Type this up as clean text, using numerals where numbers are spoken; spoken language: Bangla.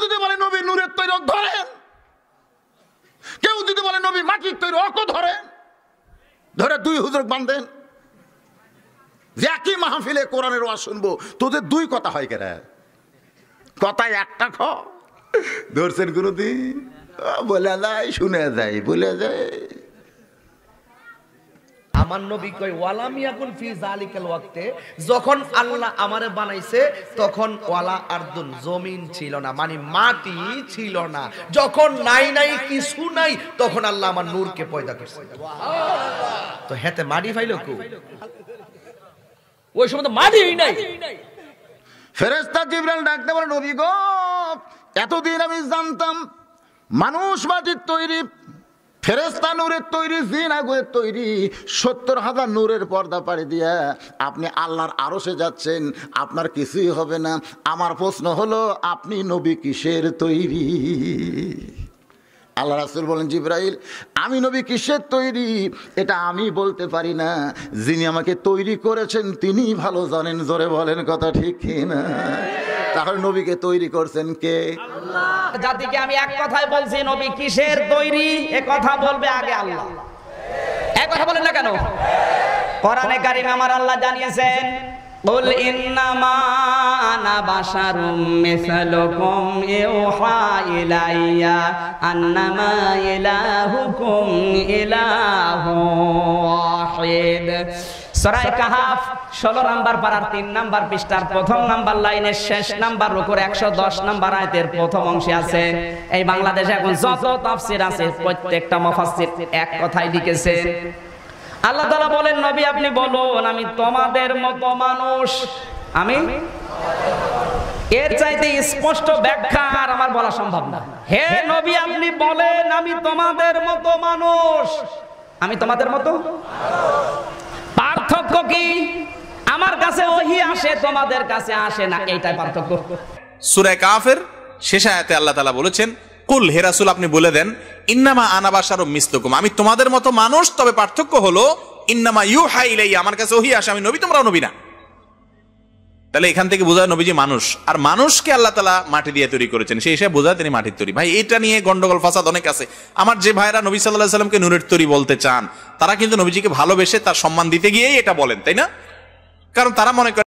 যদি বলে নবী নূরের তৈরি ধরেন, কেউ যদি বলে নবী মাটির তৈরি অকো ধরেন, ধরে দুই হুজুর বাঁধেন, যে একই মাহফিলে কোরআনের ওয়াজ শুনবো, তোদের দুই কথা হয় কেন? কথায় একটা খ ধরছেন গুরুদিন, বলে যায় শুনে যায়, বলে যায়। আমার নবী কয় ওয়ালাম ইয়াকুন ফি যালিকাল ওয়াক্তে, যখন আল্লাহ আমারে বানাইছে তখন ওয়ালা আরদুন, জমিন ছিল না, মানে মাটি ছিল না। যখন নাই নাই কিছু নাই, তখন আল্লাহ আমার নূরকে পয়দা করছে। সুবহানাল্লাহ। তো হেতে মাটি পাইলো কো? ওই সময় তো মাটিই নাই। ফেরেশতা জিবরাইল ডাকতে বলে, নবী গো, এতদিন আমি জানতাম মানুষ মাটির তৈরি, ফেরেশতা নূরের তৈরি, জিন আগুনের তৈরি। ৭০,০০০ নূরের পর্দা পাড়ি দিয়া আপনি আল্লাহর আরশে যাচ্ছেন, আপনার কিছুই হবে না। আমার প্রশ্ন হলো, আপনি নবী কিসের তৈরি? আল্লাহ রাসূল বলেন, জিবরাইল, আমি নবী কিসের তৈরি এটা আমি বলতে পারি না, যিনি আমাকে তৈরি করেছেন তিনি ভালো জানেন। জোরে বলেন কথা ঠিক কিনা? তাহলে নবীকে তৈরি করছেন কে? আল্লাহ। জাতিকে আমি এক কথাই বলছি, নবী কিসের তৈরি এ কথা বলবে আগে আল্লাহ। এক কথা বলেন না কেন? কোরআনে কারিমে আমার আল্লাহ জানিয়েছেন, কুল ইন্নামা আনা বাশারুম মিসলুকুম ইউহা ইলাইয়া আন্নামা ইলাহুকুম ইলাহু ওয়াহিদ। সূরা কাহাফ 16 নাম্বার পারার 3 নাম্বার পৃষ্ঠার প্রথম নাম্বার লাইনের শেষ নাম্বার রুকুর 110 নাম্বার আয়াতের প্রথম অংশে আছে। এই বাংলাদেশে এখন যত তাফসীর আছে প্রত্যেকটা মুফাসসির এক কথাই লিখেছে। আল্লাহ তাআলা বলেন, নবী আপনি বলুন আমি তোমাদের মতো মানুষ। আমি এর চাইতে স্পষ্ট ব্যাখ্যা আর আমার বলা সম্ভব না। হে নবী আপনি বলেন আমি তোমাদের মতো মানুষ। আমি তোমাদের মতো? পার্থক্য কি? আমার কাছে ওহী আসে, তোমাদের কাছে আসে না, এইটাই পার্থক্য। সূরা কাফের শেষ আয়াতে আল্লাহ তাআলা বলেছেন, কুল হে রাসূল আপনি বলে দেন, ইন্নামা আনা বাশারুম মিসলুকুম, আমি তোমাদের মতো মানুষ, তবে পার্থক্য হলো ইন্নামা ইউহা ইলাইয়া, আমার কাছে ওহী আসে, আমি নবী তোমরাও নবী না। তাহলে এখান থেকে বোঝা নবীজি মানুষ, আর মানুষকে আল্লাহ তাআলা মাটি দিয়ে তৈরি করেছেন, সেই হিসাবে বোঝা তিনি মাটির তৈরি। ভাই এটা নিয়ে গন্ডগোল ফাসাদ অনেক আছে। আমার যে ভাইরা নবী সাল্লাল্লাহু আলাইহি ওয়াসাল্লামকে নূরের তৈরি বলতে চান, তারা কিন্তু নবীজিকে ভালোবেসে তার সম্মান দিতে গিয়েই এটা বলেন, তাই না? কারণ তারা মনে করে